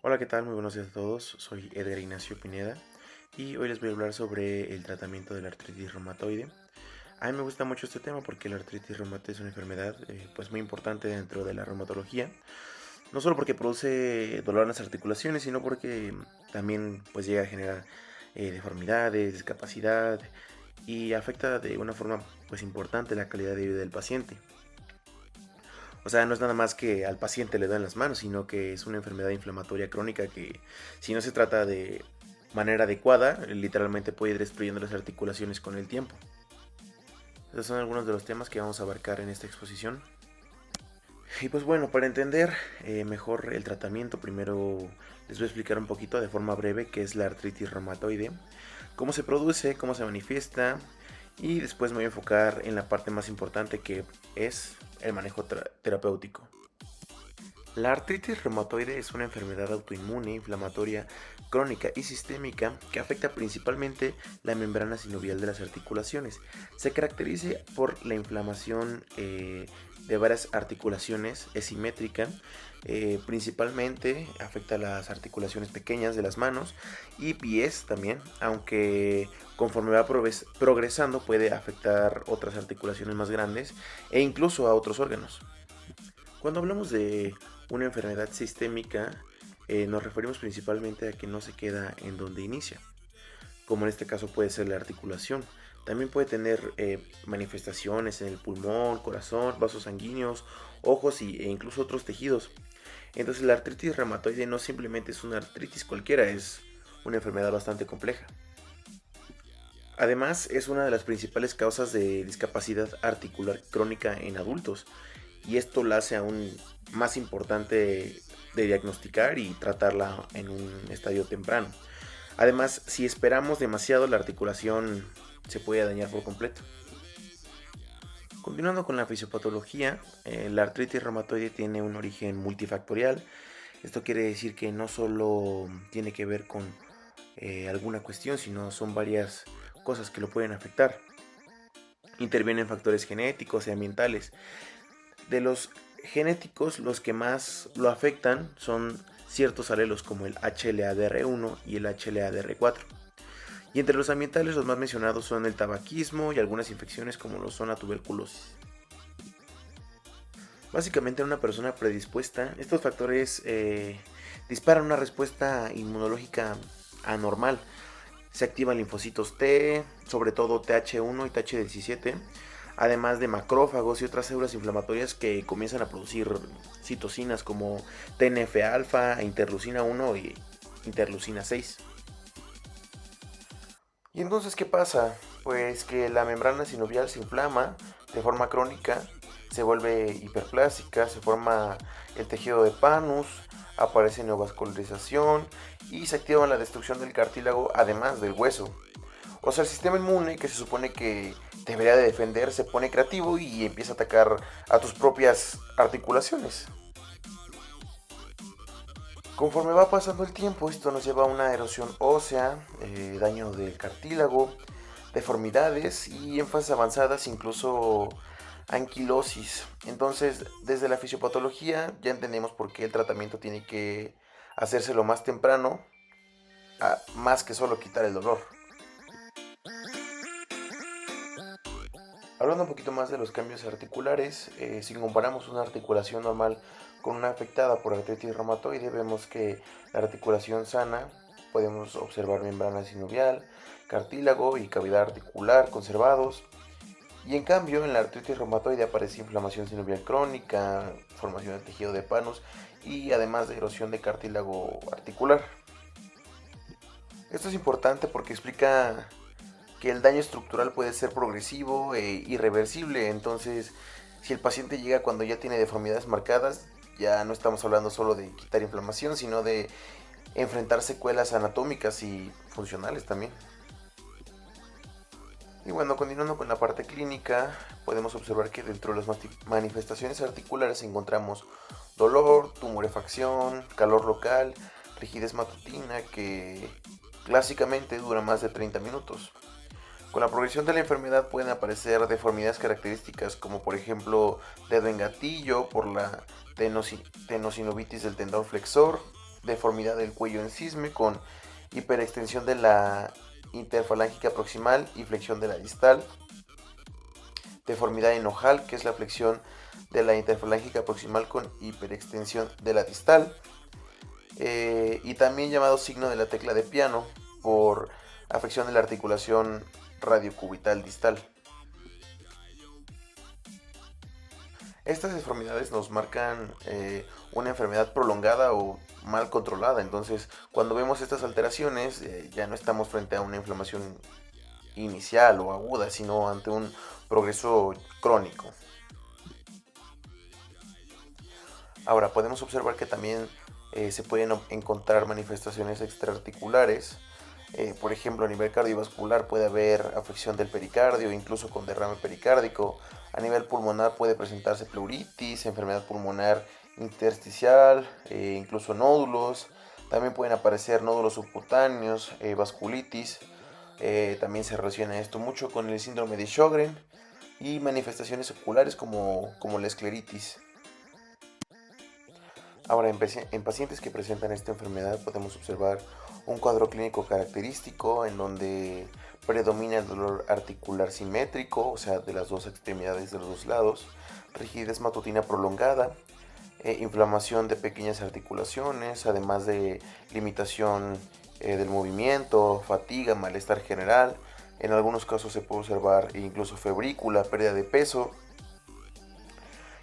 Hola, ¿qué tal? Muy buenos días a todos. Soy Edgar Ignacio Pineda y hoy les voy a hablar sobre el tratamiento de la artritis reumatoide. A mí me gusta mucho este tema porque la artritis reumatoide es una enfermedad pues muy importante dentro de la reumatología. No solo porque produce dolor en las articulaciones, sino porque también pues llega a generar deformidades, discapacidad y afecta de una forma pues importante la calidad de vida del paciente. O sea, no es nada más que al paciente le dan las manos, sino que es una enfermedad inflamatoria crónica que si no se trata de manera adecuada, literalmente puede ir destruyendo las articulaciones con el tiempo. Esos son algunos de los temas que vamos a abarcar en esta exposición. Y pues bueno, para entender mejor el tratamiento, primero les voy a explicar un poquito de forma breve qué es la artritis reumatoide, cómo se produce, cómo se manifiesta y después me voy a enfocar en la parte más importante que es el manejo terapéutico. La artritis reumatoide es una enfermedad autoinmune, inflamatoria, crónica y sistémica que afecta principalmente la membrana sinovial de las articulaciones. Se caracteriza por la inflamación de varias articulaciones, es simétrica, principalmente afecta las articulaciones pequeñas de las manos y pies también, aunque conforme va progresando puede afectar otras articulaciones más grandes e incluso a otros órganos. Cuando hablamos de una enfermedad sistémica, nos referimos principalmente a que no se queda en donde inicia, como en este caso puede ser la articulación. También puede tener manifestaciones en el pulmón, corazón, vasos sanguíneos, ojos e incluso otros tejidos. Entonces la artritis reumatoide no simplemente es una artritis cualquiera, es una enfermedad bastante compleja. Además, es una de las principales causas de discapacidad articular crónica en adultos, y esto la hace aún más importante de diagnosticar y tratarla en un estadio temprano. Además, si esperamos demasiado, la articulación se puede dañar por completo. Continuando con la fisiopatología, la artritis reumatoide tiene un origen multifactorial. Esto quiere decir que no solo tiene que ver con alguna cuestión, sino son varias cosas que lo pueden afectar. Intervienen factores genéticos y ambientales. De los genéticos, los que más lo afectan son ciertos alelos como el HLA-DR1 y el HLA-DR4. Y entre los ambientales los más mencionados son el tabaquismo y algunas infecciones como lo son la tuberculosis. Básicamente en una persona predispuesta, estos factores disparan una respuesta inmunológica anormal. Se activan linfocitos T, sobre todo TH1 y TH17, además de macrófagos y otras células inflamatorias que comienzan a producir citocinas como TNF-alfa, interleucina 1 y interleucina 6. ¿Y entonces qué pasa? Pues que la membrana sinovial se inflama de forma crónica, se vuelve hiperplástica, se forma el tejido de Panus, aparece neovascularización y se activa la destrucción del cartílago además del hueso. O sea, el sistema inmune que se supone que debería de defender se pone creativo y empieza a atacar a tus propias articulaciones. Conforme va pasando el tiempo, esto nos lleva a una erosión ósea, daño del cartílago, deformidades y en fases avanzadas incluso anquilosis. Entonces, desde la fisiopatología ya entendemos por qué el tratamiento tiene que hacerse lo más temprano, más que solo quitar el dolor. Hablando un poquito más de los cambios articulares, si comparamos una articulación normal con una afectada por artritis reumatoide, vemos que la articulación sana podemos observar membrana sinovial, cartílago y cavidad articular conservados. Y en cambio, en la artritis reumatoide aparece inflamación sinovial crónica, formación de tejido de Panus y además de erosión de cartílago articular. Esto es importante porque explica que el daño estructural puede ser progresivo e irreversible. Entonces, si el paciente llega cuando ya tiene deformidades marcadas, ya no estamos hablando solo de quitar inflamación, sino de enfrentar secuelas anatómicas y funcionales también. Y bueno, continuando con la parte clínica, podemos observar que dentro de las manifestaciones articulares encontramos dolor, tumorefacción, calor local, rigidez matutina que clásicamente dura más de 30 minutos. Con la progresión de la enfermedad pueden aparecer deformidades características como por ejemplo dedo en gatillo por la tenosinovitis del tendón flexor, deformidad del cuello en cisne con hiperextensión de la interfalángica proximal y flexión de la distal, deformidad en ojal, que es la flexión de la interfalángica proximal con hiperextensión de la distal, y también llamado signo de la tecla de piano por afección de la articulación radiocubital distal. Estas deformidades nos marcan una enfermedad prolongada o mal controlada, entonces cuando vemos estas alteraciones ya no estamos frente a una inflamación inicial o aguda, sino ante un progreso crónico. Ahora, podemos observar que también se pueden encontrar manifestaciones extraarticulares. Por ejemplo, a nivel cardiovascular puede haber afección del pericardio, incluso con derrame pericárdico. A nivel pulmonar puede presentarse pleuritis, enfermedad pulmonar intersticial, incluso nódulos. También pueden aparecer nódulos subcutáneos, vasculitis. También se relaciona esto mucho con el síndrome de Sjögren y manifestaciones oculares como la escleritis. Ahora, en pacientes que presentan esta enfermedad podemos observar un cuadro clínico característico en donde predomina el dolor articular simétrico, o sea, de las dos extremidades de los dos lados, rigidez matutina prolongada, inflamación de pequeñas articulaciones, además de limitación del movimiento, fatiga, malestar general. En algunos casos se puede observar incluso febrícula, pérdida de peso.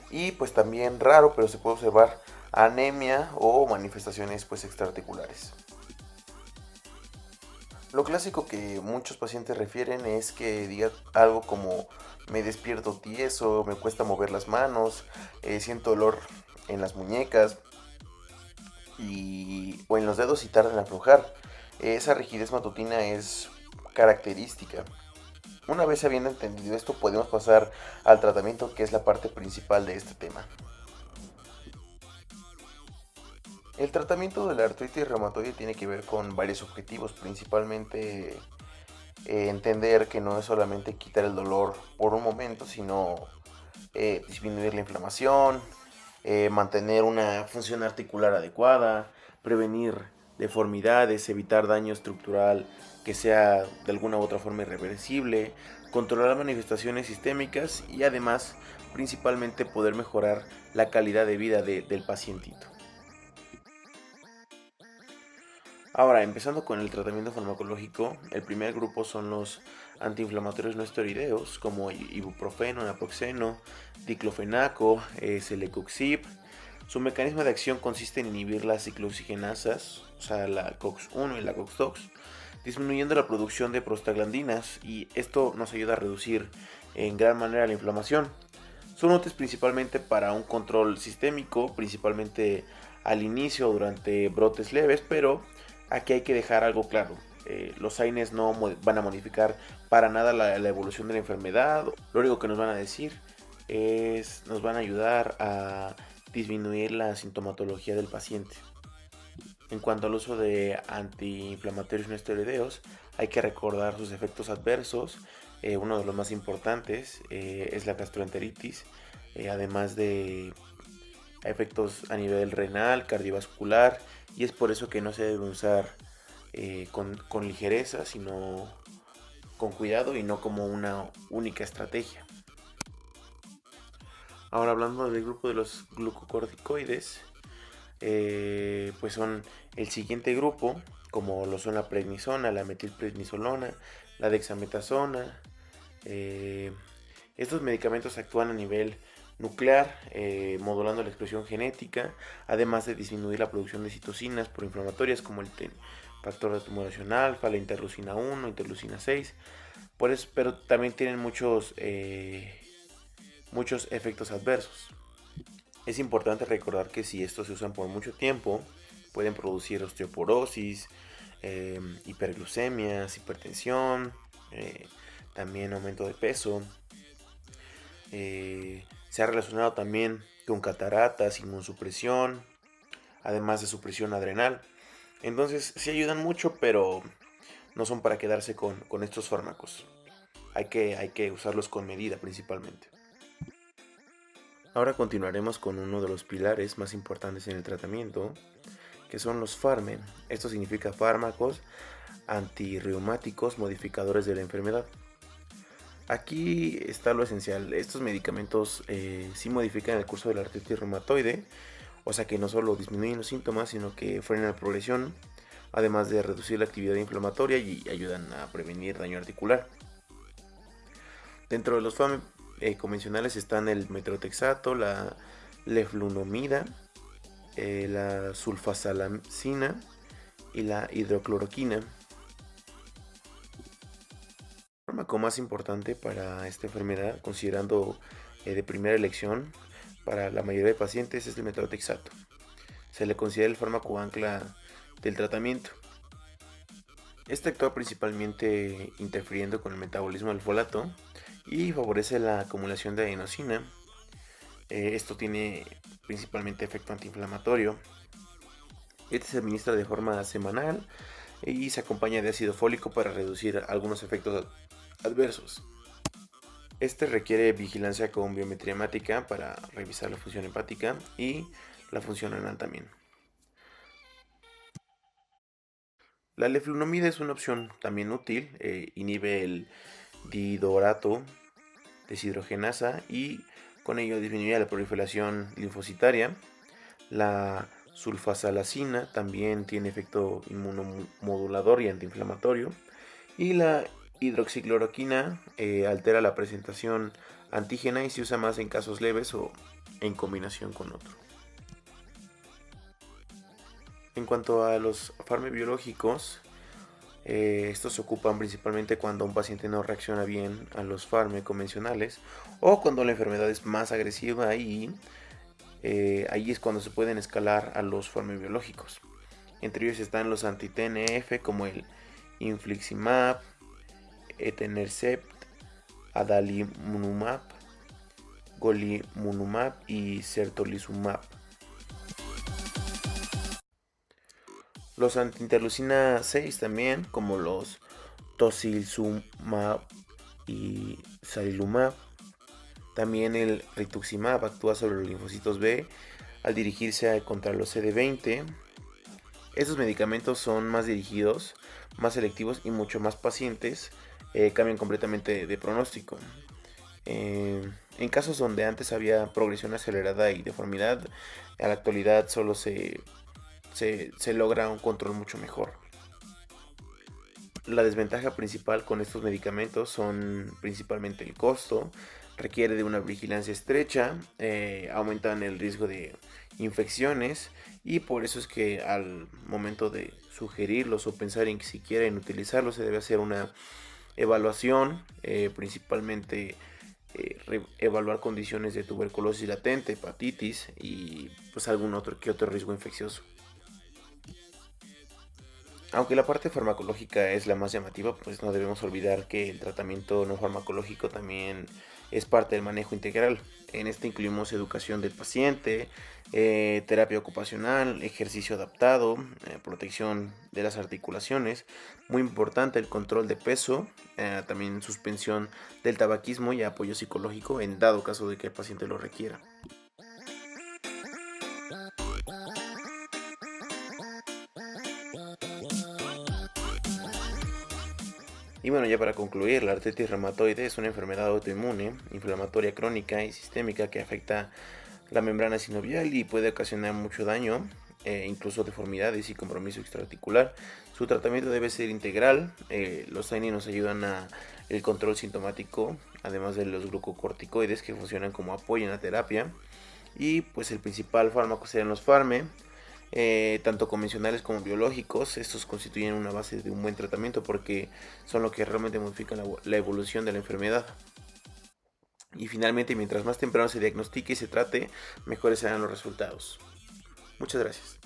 Y pues también raro, pero se puede observar anemia o manifestaciones pues extraarticulares. Lo clásico que muchos pacientes refieren es que diga algo como me despierto tieso, me cuesta mover las manos, siento dolor en las muñecas o en los dedos y tardan en aflojar. Esa rigidez matutina es característica. Una vez habiendo entendido esto, podemos pasar al tratamiento, que es la parte principal de este tema. El tratamiento de la artritis reumatoide tiene que ver con varios objetivos, principalmente entender que no es solamente quitar el dolor por un momento, sino disminuir la inflamación, mantener una función articular adecuada, prevenir deformidades, evitar daño estructural que sea de alguna u otra forma irreversible, controlar manifestaciones sistémicas y además principalmente poder mejorar la calidad de vida del pacientito. Ahora, empezando con el tratamiento farmacológico, el primer grupo son los antiinflamatorios no esteroideos, como ibuprofeno, naproxeno, diclofenaco, celecoxib. Su mecanismo de acción consiste en inhibir las ciclooxigenasas, o sea, la COX-1 y la COX-2, disminuyendo la producción de prostaglandinas, y esto nos ayuda a reducir en gran manera la inflamación. Son útiles principalmente para un control sistémico, principalmente al inicio durante brotes leves, pero aquí hay que dejar algo claro. Los AINES no van a modificar para nada la evolución de la enfermedad. Lo único que nos van a decir es, nos van a ayudar a disminuir la sintomatología del paciente. En cuanto al uso de antiinflamatorios no esteroideos, hay que recordar sus efectos adversos. Uno de los más importantes es la gastroenteritis, además de efectos a nivel renal, cardiovascular, y es por eso que no se debe usar con ligereza, sino con cuidado y no como una única estrategia. Ahora, hablando del grupo de los glucocorticoides, pues son el siguiente grupo, como lo son la prednisona, la metilprednisolona, la dexametasona. Estos medicamentos actúan a nivel nuclear, modulando la expresión genética, además de disminuir la producción de citocinas proinflamatorias como el factor de tumoración alfa, la interleucina 1, interleucina 6, por eso, pero también tienen muchos efectos adversos. Es importante recordar que si estos se usan por mucho tiempo, pueden producir osteoporosis, hiperglucemias, hipertensión, también aumento de peso. Se ha relacionado también con cataratas, inmunosupresión, además de supresión adrenal. Entonces sí ayudan mucho, pero no son para quedarse con estos fármacos. Hay que usarlos con medida principalmente. Ahora continuaremos con uno de los pilares más importantes en el tratamiento, que son los FARME. Esto significa fármacos antirreumáticos modificadores de la enfermedad. Aquí está lo esencial. Estos medicamentos sí modifican el curso de la artritis reumatoide, o sea que no solo disminuyen los síntomas, sino que frenan la progresión, además de reducir la actividad inflamatoria y ayudan a prevenir daño articular. Dentro de los FARME convencionales están el metrotexato, la leflunomida, la sulfasalazina y la hidrocloroquina. El fármaco más importante para esta enfermedad, considerando de primera elección para la mayoría de pacientes, es el metrotexato. Se le considera el fármaco ancla del tratamiento. Este actúa principalmente interfiriendo con el metabolismo del folato y favorece la acumulación de adenosina. Esto tiene principalmente efecto antiinflamatorio. Este se administra de forma semanal y se acompaña de ácido fólico para reducir algunos efectos adversos. Este requiere vigilancia con biometría hemática para revisar la función hepática y la función renal también. La leflunomida es una opción también útil, inhibe el dihidrorato deshidrogenasa y con ello disminuye la proliferación linfocitaria. La sulfasalazina también tiene efecto inmunomodulador y antiinflamatorio. Y la hidroxicloroquina altera la presentación antígena y se usa más en casos leves o en combinación con otro. En cuanto a los farmacobiológicos, estos se ocupan principalmente cuando un paciente no reacciona bien a los fármacos convencionales o cuando la enfermedad es más agresiva y ahí es cuando se pueden escalar a los farmacobiológicos. Entre ellos están los anti-TNF como el infliximab, etanercept, adalimumab, golimumab y certolizumab. Los anti-interleucina 6 también, como los tocilizumab y sarilumab. También el rituximab actúa sobre los linfocitos B al dirigirse contra los CD20. Estos medicamentos son más dirigidos, más selectivos y mucho más pacientes. Cambian completamente de pronóstico. En casos donde antes había progresión acelerada y deformidad, a la actualidad solo se logra un control mucho mejor. La desventaja principal con estos medicamentos son principalmente el costo, requiere de una vigilancia estrecha, aumentan el riesgo de infecciones y por eso es que al momento de sugerirlos o pensar en que si quieren utilizarlos se debe hacer una evaluación, principalmente evaluar condiciones de tuberculosis latente, hepatitis y pues algún otro riesgo infeccioso. Aunque la parte farmacológica es la más llamativa, pues no debemos olvidar que el tratamiento no farmacológico también es parte del manejo integral. En este incluimos educación del paciente, terapia ocupacional, ejercicio adaptado, protección de las articulaciones, muy importante el control de peso, también suspensión del tabaquismo y apoyo psicológico en dado caso de que el paciente lo requiera. Y bueno, ya para concluir, la artritis reumatoide es una enfermedad autoinmune, inflamatoria crónica y sistémica que afecta la membrana sinovial y puede ocasionar mucho daño, incluso deformidades y compromiso extraarticular. Su tratamiento debe ser integral. Los AINE nos ayudan a el control sintomático, además de los glucocorticoides que funcionan como apoyo en la terapia. Y pues el principal fármaco serían los FARME, tanto convencionales como biológicos. Estos constituyen una base de un buen tratamiento porque son lo que realmente modifican la evolución de la enfermedad. Y finalmente, mientras más temprano se diagnostique y se trate, mejores serán los resultados. Muchas gracias.